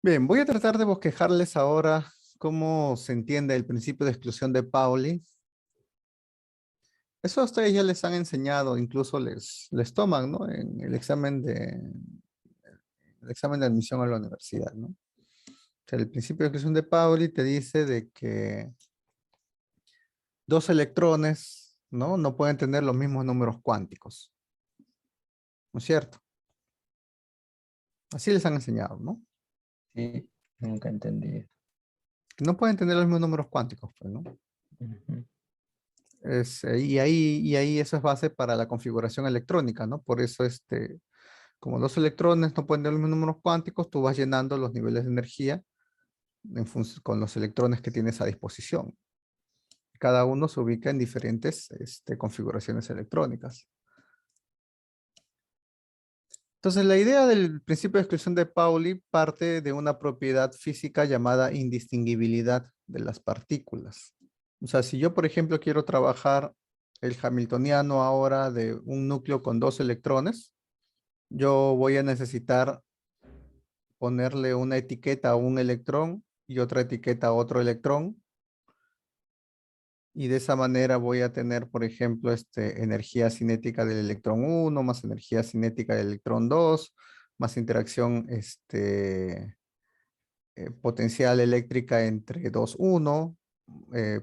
Bien, voy a tratar de bosquejarles ahora cómo se entiende el principio de exclusión de Pauli. Eso a ustedes ya les han enseñado, incluso les toman, ¿no? En el examen de admisión a la universidad, ¿no? O sea, el principio de exclusión de Pauli te dice de que dos electrones, ¿no? No pueden tener los mismos números cuánticos, ¿no es cierto? Así les han enseñado, ¿no? Sí, nunca entendí. Que no pueden tener los mismos números cuánticos, pues, ¿no? Ujú. Y ahí eso es base para la configuración electrónica, ¿no? Por eso, como dos electrones no pueden tener los mismos números cuánticos, tú vas llenando los niveles de energía con los electrones que tienes a disposición. Cada uno se ubica en diferentes configuraciones electrónicas. Entonces, la idea del principio de exclusión de Pauli parte de una propiedad física llamada indistinguibilidad de las partículas. O sea, si yo, por ejemplo, quiero trabajar el hamiltoniano ahora de un núcleo con dos electrones, yo voy a necesitar ponerle una etiqueta a un electrón y otra etiqueta a otro electrón. Y de esa manera voy a tener, por ejemplo, energía cinética del electrón 1 más energía cinética del electrón 2 más interacción potencial eléctrica entre dos uno,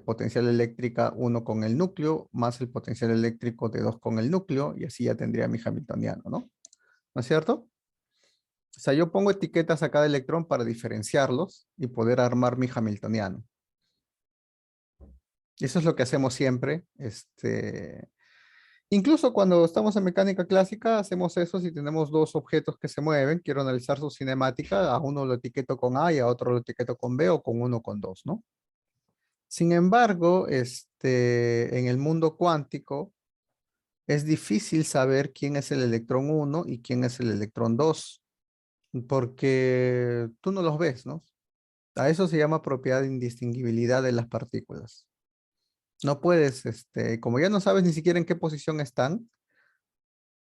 potencial eléctrica 1 con el núcleo, más el potencial eléctrico de 2 con el núcleo, y así ya tendría mi hamiltoniano, ¿no? ¿No es cierto? O sea, yo pongo etiquetas a cada electrón para diferenciarlos y poder armar mi hamiltoniano. Y eso es lo que hacemos siempre. Incluso cuando estamos en mecánica clásica, hacemos eso si tenemos dos objetos que se mueven. Quiero analizar su cinemática. A uno lo etiqueto con A y a otro lo etiqueto con B o con uno con dos, ¿no? Sin embargo, en el mundo cuántico es difícil saber quién es el electrón 1 y quién es el electrón 2, porque tú no los ves, ¿no? A eso se llama propiedad de indistinguibilidad de las partículas. No puedes, como ya no sabes ni siquiera en qué posición están,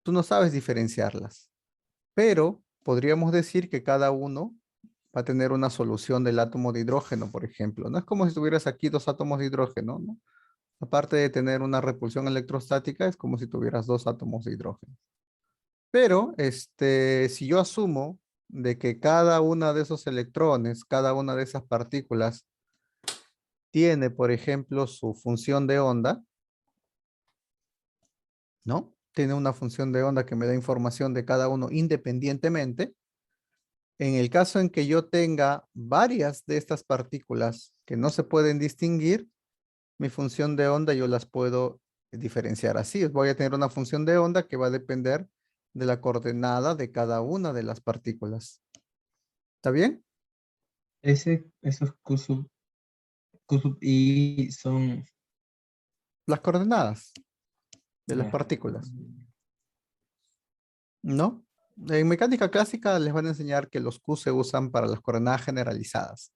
tú no sabes diferenciarlas. Pero podríamos decir que cada uno va a tener una solución del átomo de hidrógeno, por ejemplo. No es como si tuvieras aquí dos átomos de hidrógeno, ¿no? Aparte de tener una repulsión electrostática, es como si tuvieras dos átomos de hidrógeno. Pero, si yo asumo de que cada una de esos electrones, cada una de esas partículas tiene, por ejemplo, su función de onda, ¿no? Tiene una función de onda que me da información de cada uno independientemente. En el caso en que yo tenga varias de estas partículas que no se pueden distinguir, mi función de onda yo las puedo diferenciar así. Voy a tener una función de onda que va a depender de la coordenada de cada una de las partículas. ¿Está bien? Esos Q sub I son... Las coordenadas de las Ya. partículas, ¿no? En mecánica clásica les van a enseñar que los Q se usan para las coordenadas generalizadas.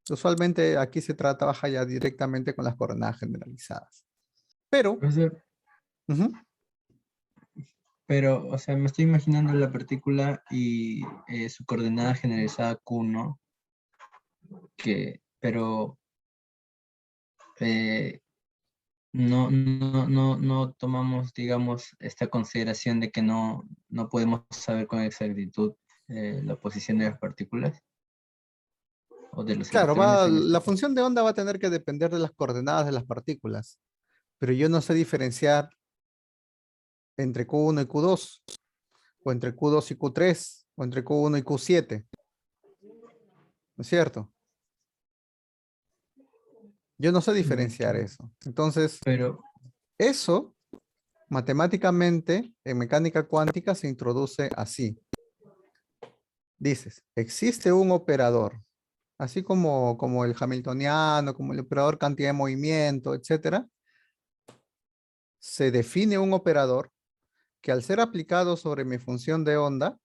Usualmente aquí se trabaja ya directamente con las coordenadas generalizadas. Pero, Profesor, ujú, pero, o sea, me estoy imaginando la partícula y su coordenada generalizada Q, ¿no? Pero eh, no tomamos, digamos, esta consideración de que no podemos saber con exactitud la posición de las partículas o de los claro, electrones en este la caso. función de onda va a tener que depender de las coordenadas de las partículas, pero yo no sé diferenciar entre Q1 y Q2, o entre Q2 y Q3, o entre Q1 y Q7, ¿no es cierto? Yo no sé diferenciar Mm, eso. Entonces, Pero, eso matemáticamente en mecánica cuántica se introduce así. Dices, existe un operador, así como el hamiltoniano, como el operador cantidad de movimiento, etcétera. Se define un operador que al ser aplicado sobre mi función de onda,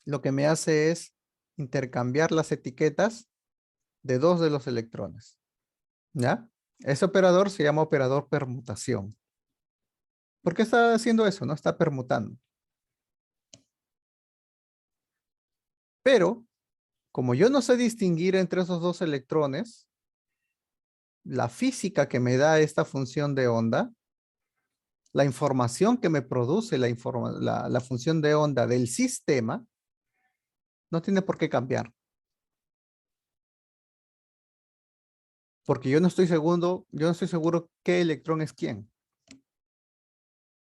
lo que me hace es intercambiar las etiquetas de dos de los electrones. ¿Ya? Ese operador se llama operador permutación. ¿Por qué está haciendo eso? No está permutando. Pero Como yo no sé distinguir entre esos dos electrones, la física que me da esta función de onda, la información que me produce la función de onda del sistema, no tiene por qué cambiar. Porque yo no estoy seguro qué electrón es quién.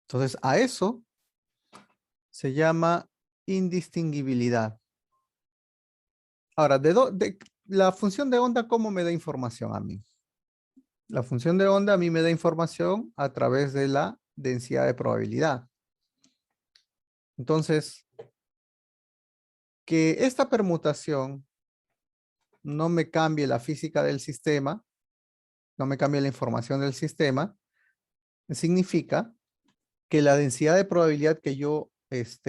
Entonces, a eso se llama indistinguibilidad. Ahora, la función de onda, ¿cómo me da información a mí? La función de onda a mí me da información a través de la densidad de probabilidad. Entonces, que esta permutación no me cambie la física del sistema, no me cambie la información del sistema, significa que la densidad de probabilidad que yo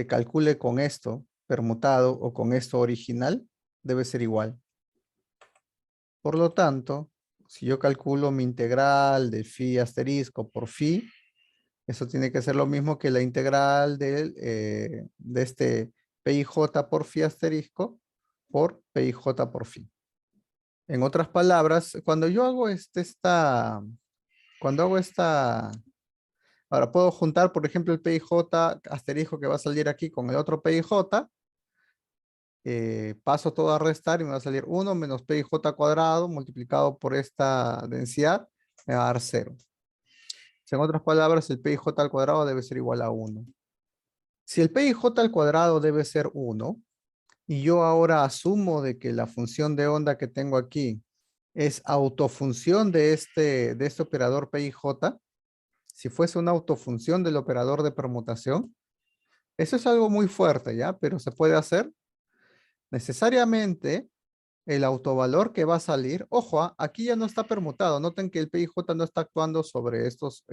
calcule con esto permutado o con esto original debe ser igual. Por lo tanto, si yo calculo mi integral de phi asterisco por phi, eso tiene que ser lo mismo que la integral de este PIJ por phi asterisco por PIJ por phi. En otras palabras, cuando yo hago ahora puedo juntar, por ejemplo, el PIJ asterisco que va a salir aquí con el otro PIJ, paso todo a restar y me va a salir 1 menos PIJ cuadrado multiplicado por esta densidad, me va a dar 0. En otras palabras, el PIJ al cuadrado debe ser igual a 1. Si el PIJ al cuadrado debe ser 1, y yo ahora asumo de que la función de onda que tengo aquí es autofunción de este operador PIJ, si fuese una autofunción del operador de permutación, eso es algo muy fuerte, ¿ya? Pero se puede hacer. Necesariamente, el autovalor que va a salir, ojo, aquí ya no está permutado. Noten que el PIJ no está actuando sobre estas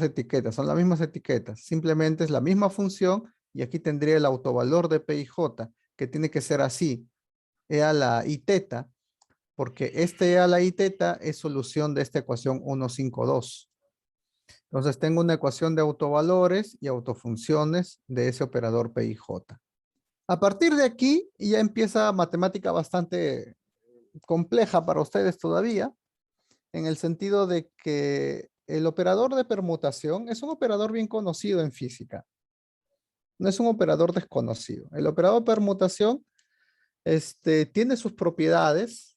etiquetas. Son las mismas etiquetas. Simplemente es la misma función y aquí tendría el autovalor de PIJ, que tiene que ser así. E a la I teta, porque este E a la I teta es solución de esta ecuación 152. Entonces tengo una ecuación de autovalores y autofunciones de ese operador PIJ. A partir de aquí ya empieza matemática bastante compleja para ustedes todavía, en el sentido de que el operador de permutación es un operador bien conocido en física. No es un operador desconocido. El operador de permutación tiene sus propiedades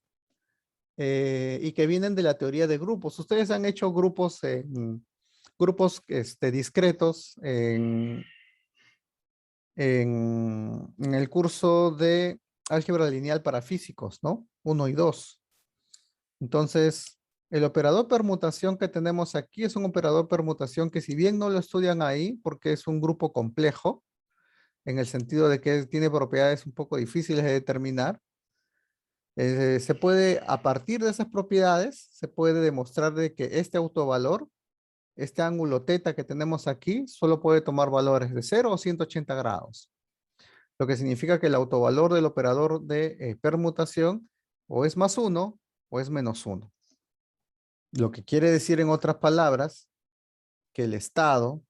y que vienen de la teoría de grupos. Ustedes han hecho grupos discretos en el curso de álgebra lineal para físicos, ¿no? 1 y 2. Entonces, el operador permutación que tenemos aquí es un operador permutación que si bien no lo estudian ahí, porque es un grupo complejo, en el sentido de que tiene propiedades un poco difíciles de determinar, se puede, a partir de esas propiedades, se puede demostrar de que este autovalor, este ángulo teta que tenemos aquí, solo puede tomar valores de 0 o 180 grados. Lo que significa que el autovalor del operador de permutación o es más 1 o es menos 1. Lo que quiere decir en otras palabras, que el estado,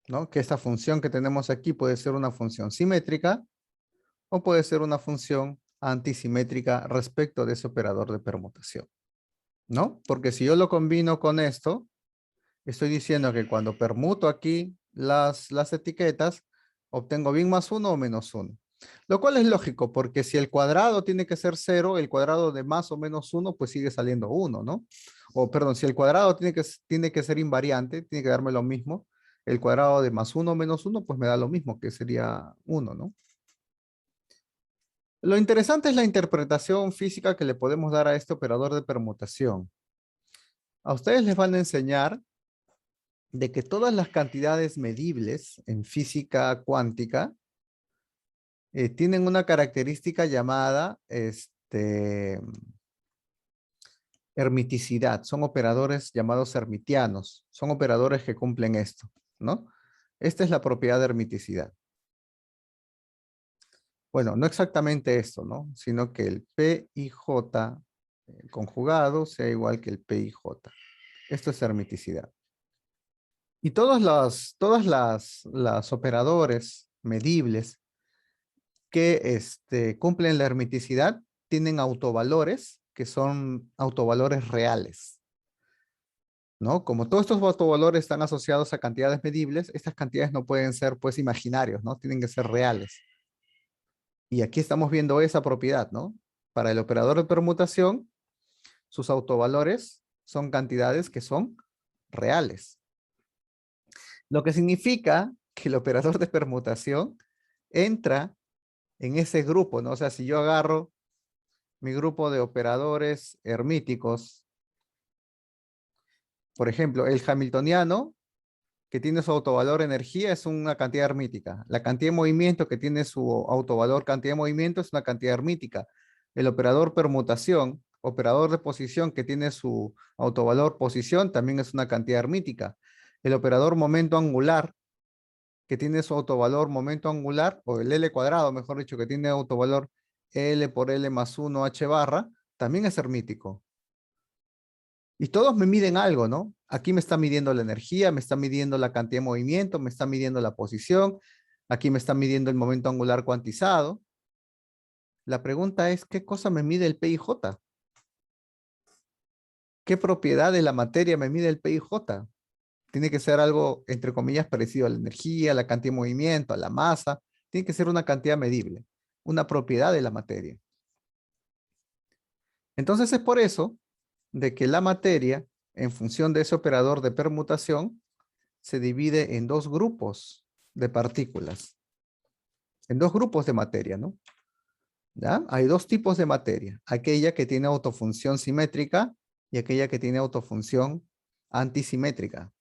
¿no? Que esta función que tenemos aquí puede ser una función simétrica o puede ser una función antisimétrica respecto de ese operador de permutación, ¿no? Porque si yo lo combino con esto, estoy diciendo que cuando permuto aquí las etiquetas, obtengo bien más 1 o menos 1. Lo cual es lógico, porque si el cuadrado tiene que ser 0, el cuadrado de más o menos 1, pues sigue saliendo 1, ¿no? O perdón, si el cuadrado tiene que ser invariante, tiene que darme lo mismo, el cuadrado de más 1 o menos 1, pues me da lo mismo, que sería 1, ¿no? Lo interesante es la interpretación física que le podemos dar a este operador de permutación. A ustedes les van a enseñar de que todas las cantidades medibles en física cuántica tienen una característica llamada hermiticidad. Son operadores llamados hermitianos. Son operadores que cumplen esto, ¿no? Esta es la propiedad de hermiticidad. Bueno, no exactamente esto, ¿no? Sino que el PIJ conjugado sea igual que el PIJ. Esto es hermiticidad. Y todas las operadores medibles que cumplen la hermiticidad tienen autovalores que son autovalores reales, ¿no? Como todos estos autovalores están asociados a cantidades medibles, estas cantidades no pueden ser pues imaginarios, ¿no? Tienen que ser reales. Y aquí estamos viendo esa propiedad, ¿no? Para el operador de permutación, sus autovalores son cantidades que son reales. Lo que significa que el operador de permutación entra en ese grupo, ¿no? O sea, si yo agarro mi grupo de operadores hermíticos, por ejemplo, el hamiltoniano, que tiene su autovalor energía, es una cantidad hermítica. La cantidad de movimiento que tiene su autovalor cantidad de movimiento es una cantidad hermítica. El operador permutación, operador de posición que tiene su autovalor posición, también es una cantidad hermítica. El operador momento angular, que tiene su autovalor momento angular, o el L cuadrado, mejor dicho, que tiene autovalor L por L más 1 H barra, también es hermítico. Y todos me miden algo, ¿no? Aquí me está midiendo la energía, me está midiendo la cantidad de movimiento, me está midiendo la posición, aquí me está midiendo el momento angular cuantizado. La pregunta es, ¿qué cosa me mide el PIJ? ¿Qué propiedad de la materia me mide el PIJ? Tiene que ser algo, entre comillas, parecido a la energía, a la cantidad de movimiento, a la masa. Tiene que ser una cantidad medible, una propiedad de la materia. Entonces es por eso de que la materia, en función de ese operador de permutación, se divide en dos grupos de partículas, en dos grupos de materia, ¿no? ¿Ya? Hay dos tipos de materia, aquella que tiene autofunción simétrica y aquella que tiene autofunción antisimétrica.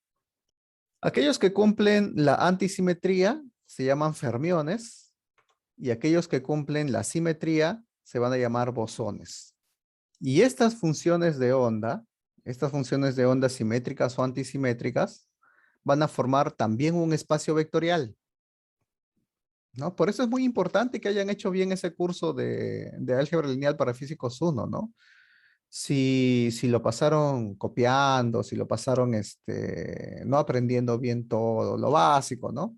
Aquellos que cumplen la antisimetría se llaman fermiones y aquellos que cumplen la simetría se van a llamar bosones. Y estas funciones de onda simétricas o antisimétricas, van a formar también un espacio vectorial, ¿no? Por eso es muy importante que hayan hecho bien ese curso de álgebra lineal para físicos 1, ¿no? Si lo pasaron copiando, si lo pasaron no aprendiendo bien todo, lo básico, ¿no?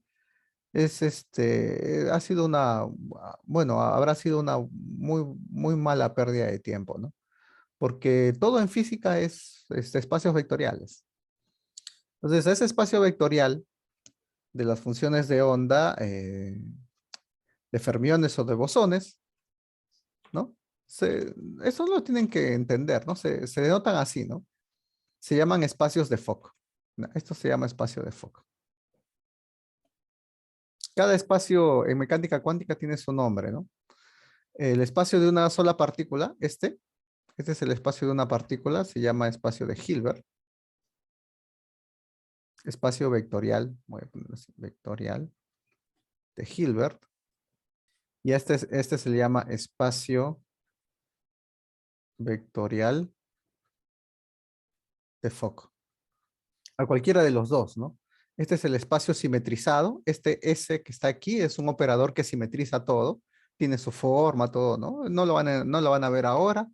Ha sido bueno, habrá sido una muy mala pérdida de tiempo, ¿no? Porque todo en física es espacios vectoriales. Entonces, ese espacio vectorial de las funciones de onda, de fermiones o de bosones, ¿no? Eso lo tienen que entender, ¿no? Se denotan así, ¿no? Se llaman espacios de Fock. ¿No? Esto se llama espacio de Fock. Cada espacio en mecánica cuántica tiene su nombre, ¿no? El espacio de una sola partícula, este es el espacio de una partícula, se llama espacio de Hilbert. Espacio vectorial, voy a poner así, vectorial de Hilbert. Y este se le llama espacio vectorial de Fock. A cualquiera de los dos, ¿no? Este es el espacio simetrizado. Este S que está aquí es un operador que simetriza todo. Tiene su forma, todo, ¿no? No lo van a ver ahora.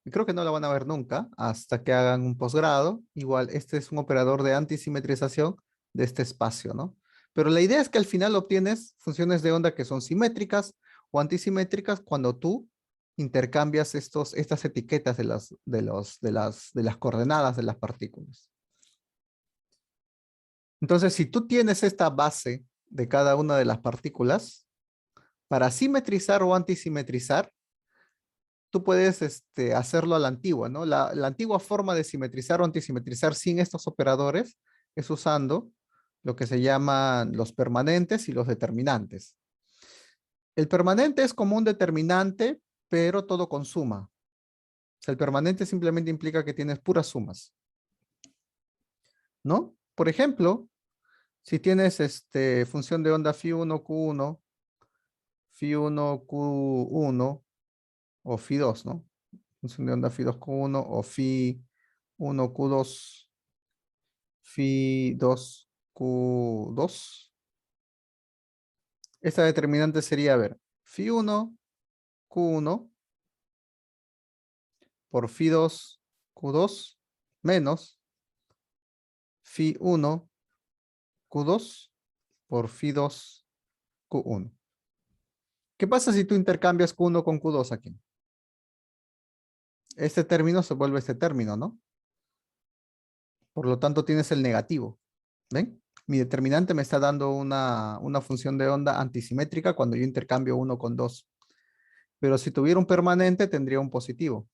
Y creo que no lo van a ver nunca hasta que hagan un posgrado. Igual, este es un operador de antisimetrización de este espacio, ¿no? Pero la idea es que al final obtienes funciones de onda que son simétricas o antisimétricas cuando tú intercambias estas etiquetas de las coordenadas de las partículas. Entonces, si tú tienes esta base de cada una de las partículas, para simetrizar o antisimetrizar, tú puedes hacerlo a la antigua, ¿no? La antigua forma de simetrizar o antisimetrizar sin estos operadores es usando lo que se llaman los permanentes y los determinantes. El permanente es como un determinante, pero todo con suma. O sea, el permanente simplemente implica que tienes puras sumas, ¿no? Por ejemplo, si tienes función de onda phi1, q1, phi1, q1 o phi2, ¿no? Función de onda phi2, q1 o phi1, q2, phi2, q2. Esta determinante sería, a ver, phi1, q1 por phi2, q2 menos phi1, q2 por phi2, q1. ¿Qué pasa si tú intercambias Q1 con Q2 aquí? Este término se vuelve este término, ¿no? Por lo tanto, tienes el negativo. ¿Ven? Mi determinante me está dando una función de onda antisimétrica cuando yo intercambio 1 con 2. Pero si tuviera un permanente, tendría un positivo.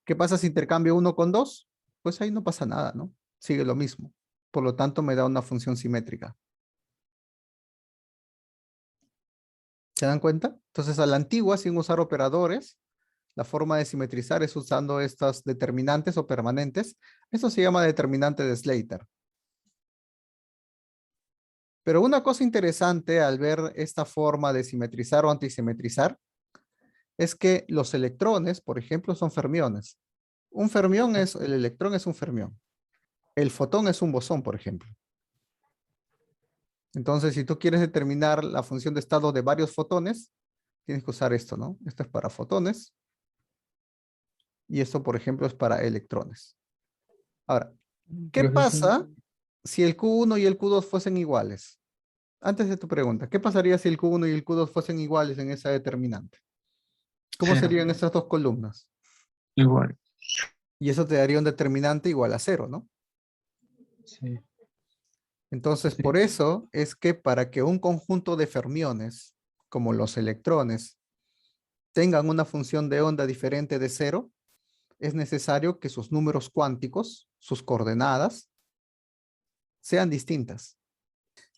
¿Qué pasa si intercambio 1 con 2? Pues ahí no pasa nada, ¿no? Sigue lo mismo. Por lo tanto, me da una función simétrica. ¿Se dan cuenta? Entonces, a la antigua, sin usar operadores, la forma de simetrizar es usando estas determinantes o permanentes. Eso se llama determinante de Slater. Pero una cosa interesante al ver esta forma de simetrizar o antisimetrizar es que los electrones, por ejemplo, son fermiones. El electrón es un fermión. El fotón es un bosón, por ejemplo. Entonces, si tú quieres determinar la función de estado de varios fotones, tienes que usar esto, ¿no? Esto es para fotones y esto, por ejemplo, es para electrones. Ahora, ¿qué Profesor, pasa si el Q1 y el Q2 fuesen iguales? Antes de tu pregunta, ¿qué pasaría si el Q1 y el Q2 fuesen iguales en esa determinante? ¿Cómo cero, serían estas dos columnas? igual. Y eso te daría un determinante igual a cero, ¿no? Sí, Entonces, sí. por eso es que para que un conjunto de fermiones, como los electrones, tengan una función de onda diferente de cero, es necesario que sus números cuánticos, sus coordenadas, sean distintas.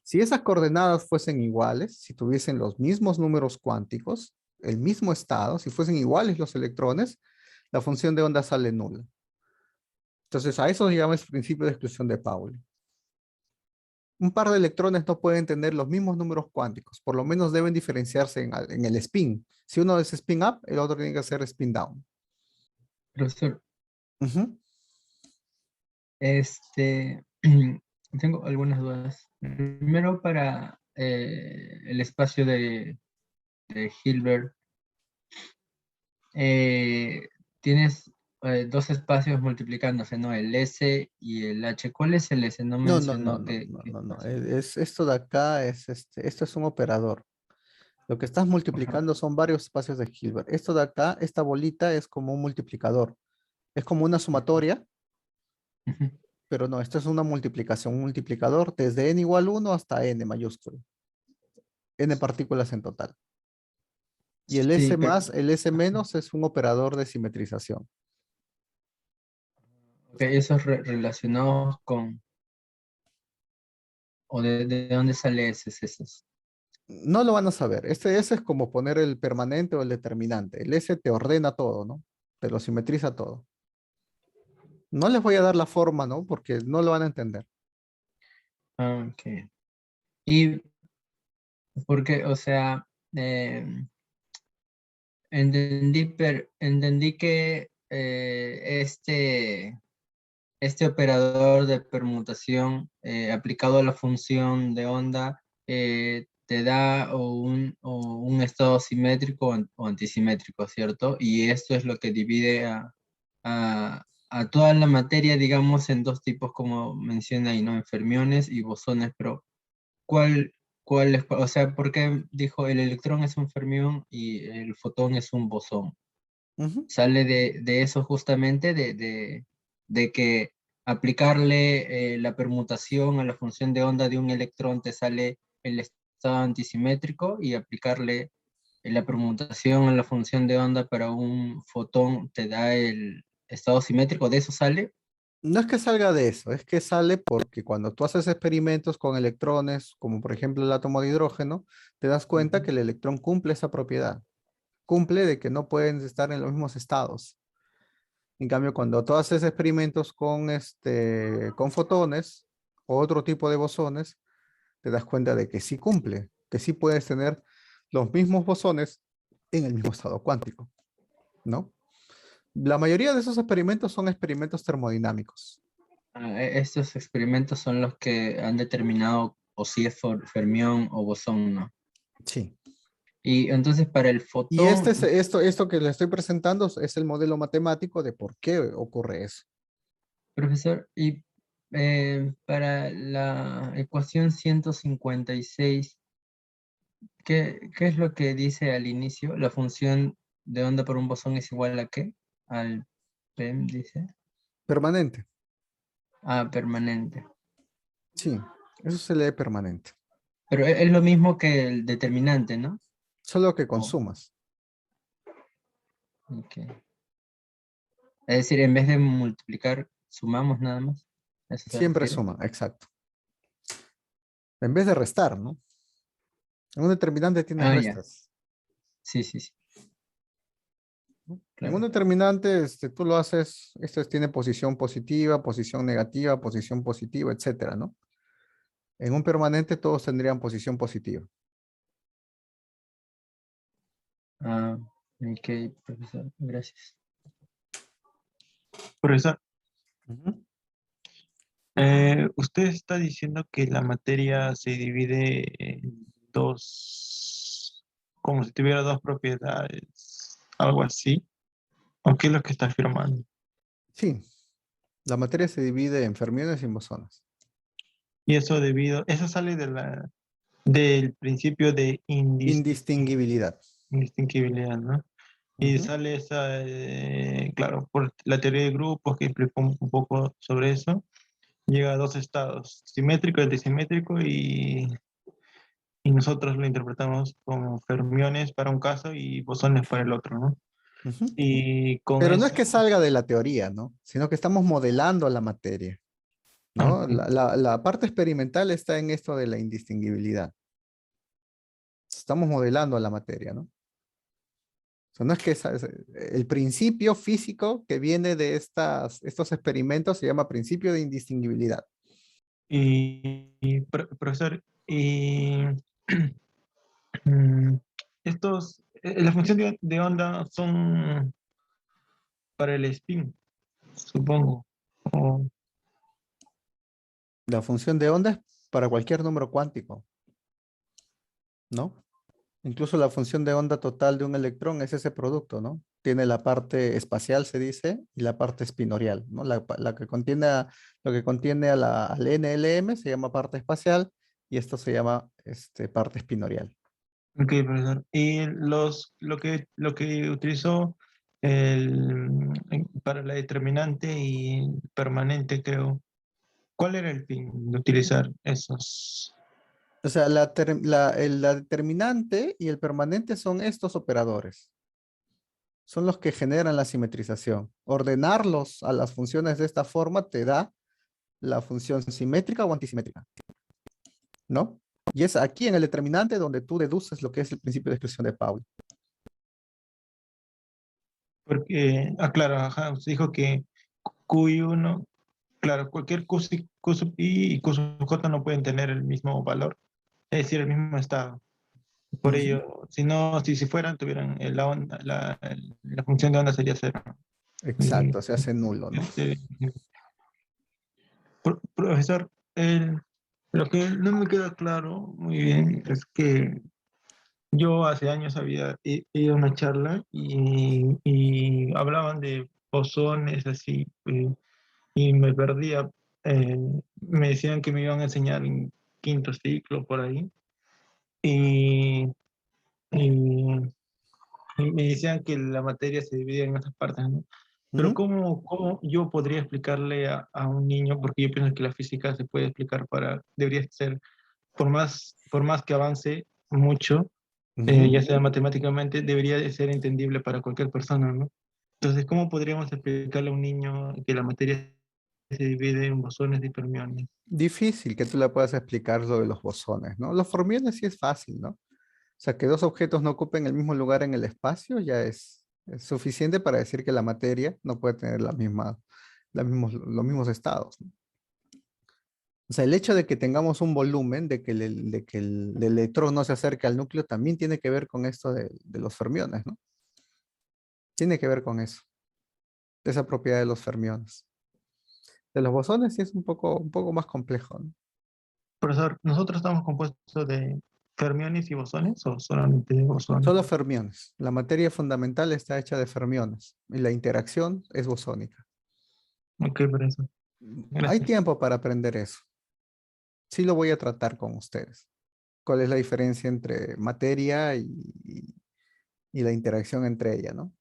Si esas coordenadas fuesen iguales, si tuviesen los mismos números cuánticos, el mismo estado, si fuesen iguales los electrones, la función de onda sale nula. Entonces, a eso se llama el principio de exclusión de Pauli. Un par de electrones no pueden tener los mismos números cuánticos, por lo menos deben diferenciarse en el spin. Si uno es spin up, el otro tiene que ser spin down. Profesor, Ujú. este, tengo algunas dudas. Primero para el espacio de Hilbert, eh, tienes dos espacios multiplicándose, ¿no? El S y el H. ¿Cuál es el S? No No, no, no, mencionó no, qué no, no. espacio. Esto de acá esto es un operador. Lo que estás Ajá. multiplicando son varios espacios de Hilbert. Esto de acá, esta bolita es como un multiplicador. Es como una sumatoria, Ujú. pero no, esto es una multiplicación, un multiplicador desde n igual 1 hasta n mayúsculo. N partículas en total. Y el Sí, S pero más, el S menos es un operador de simetrización. ok, esos relacionados con, o de dónde sale esos. No lo van a saber. Este S es como poner el permanente o el determinante. El S te ordena todo, ¿no? Te lo simetriza todo. No les voy a dar la forma, ¿no? Porque no lo van a entender. Ah, ok. Y porque, o sea, eh, entendí que este operador de permutación aplicado a la función de onda te da o un estado simétrico o antisimétrico, ¿cierto? Y esto es lo que divide a toda la materia, digamos, en dos tipos, como menciona ahí, ¿no? En fermiones y bosones, pero ¿cuál, o sea, por qué dijo el electrón es un fermión y el fotón es un bosón? Ujú. Sale de eso justamente, de que aplicarle la permutación a la función de onda de un electrón te sale el estado antisimétrico y aplicarle la permutación a la función de onda para un fotón te da el estado simétrico. ¿De eso sale? No es que salga de eso, es que sale porque cuando tú haces experimentos con electrones, como por ejemplo el átomo de hidrógeno, te das cuenta Ujú, que el electrón cumple esa propiedad. Cumple de que no pueden estar en los mismos estados. En cambio, cuando tú haces experimentos con fotones o otro tipo de bosones, te das cuenta de que sí cumple, que sí puedes tener los mismos bosones en el mismo estado cuántico, ¿no? La mayoría de esos experimentos son experimentos termodinámicos. Estos experimentos son los que han determinado o si es fermión o bosón, ¿no? Sí. Y entonces para el Y fotón, esto que le estoy presentando es el modelo matemático de por qué ocurre eso. profesor, y para la ecuación 156, ¿Qué es lo que dice al inicio? La función de onda por un bosón es igual a ¿qué? Al PEM, dice. Permanente. Ah, permanente. Sí, eso se lee permanente. Pero es lo mismo que el determinante, ¿no? Solo que Oh, consumas. ok. Es decir, en vez de multiplicar, sumamos nada más. ¿A eso se Siempre refiere? suma, exacto. En vez de restar, ¿no? En un determinante tiene Ah, ya. restas. Sí, sí, sí. En un Claro. determinante, tú lo haces, tiene posición positiva, posición negativa, posición positiva, etcétera, ¿no? En un permanente todos tendrían posición positiva. Ah, ok, profesor. Gracias. Profesor, Ujú. usted está diciendo que la materia se divide en dos, como si tuviera dos propiedades, algo así. ¿O qué es lo que está afirmando? Sí, la materia se divide en fermiones y bosones. Y eso sale del principio de Indistinguibilidad. indistinguibilidad, ¿no? Y Ujú. sale esa, claro, por la teoría de grupos que explicó un poco sobre eso, llega a dos estados, simétrico y antisimétrico, y nosotros lo interpretamos como fermiones para un caso y bosones para el otro, ¿no? Ujú. Y con Pero no es eso, que salga de la teoría, ¿no? Sino que estamos modelando la materia, ¿no? ok, La parte experimental está en esto de la indistinguibilidad. Estamos modelando la materia, ¿no? O sea, no es que el principio físico que viene de estos experimentos se llama principio de indistinguibilidad. profesor, y mm, la función de onda son para el spin, supongo. O- La función de onda es para cualquier número cuántico, ¿no? Incluso la función de onda total de un electrón es ese producto, ¿no? Tiene la parte espacial, se dice, y la parte espinorial, ¿no? La que contiene lo que contiene al NLM se llama parte espacial y esto se llama parte espinorial. ok, profesor. Y lo que utilizó para la determinante y permanente, creo. ¿Cuál era el fin de utilizar esos? O sea, la determinante y el permanente son estos operadores. Son los que generan la simetrización. Ordenarlos a las funciones de esta forma te da la función simétrica o antisimétrica, ¿no? Y es aquí en el determinante donde tú deduces lo que es el principio de exclusión de Pauli. Porque, claro, ajá, usted dijo que Q1, claro, cualquier Q sub I y Q sub J no pueden tener el mismo valor, es decir, el mismo estado. Por Ujú. ello, si no, si fueran, tuvieran la onda, la función de onda sería cero. Y, Exacto, se hace nulo, ¿no? este, profesor, lo que no me queda claro muy bien es que yo hace años había ido a una charla y hablaban de bosones así, y me perdía. eh, Me decían que me iban a enseñar en quinto ciclo por ahí y, y- y me decían que la materia se dividía en esas partes, ¿no? Pero Ujú, ¿cómo yo podría explicarle a un niño? Porque yo pienso que la física se puede explicar debería ser, por más que avance mucho, ujú. ya sea matemáticamente, debería de ser entendible para cualquier persona, ¿no? Entonces, ¿cómo podríamos explicarle a un niño que la materia se divide en bosones y fermiones? Difícil que tú le puedas explicar lo de los bosones, ¿no? Los fermiones sí es fácil, ¿no? O sea, que dos objetos no ocupen el mismo lugar en el espacio ya es suficiente para decir que la materia no puede tener los mismos estados, ¿no? O sea, el hecho de que tengamos un volumen, de que el electrón no se acerque al núcleo, también tiene que ver con esto de los fermiones, ¿no? Tiene que ver con eso, de esa propiedad de los fermiones. De los bosones sí es un poco más complejo, ¿no? Profesor, ¿nosotros estamos compuestos de fermiones y bosones o solamente de bosones? Solo fermiones. La materia fundamental está hecha de fermiones y la interacción es bosónica. Ok, profesor. Hay Gracias. tiempo para aprender eso. Sí lo voy a tratar con ustedes. cuál es la diferencia entre materia y la interacción entre ella, ¿no?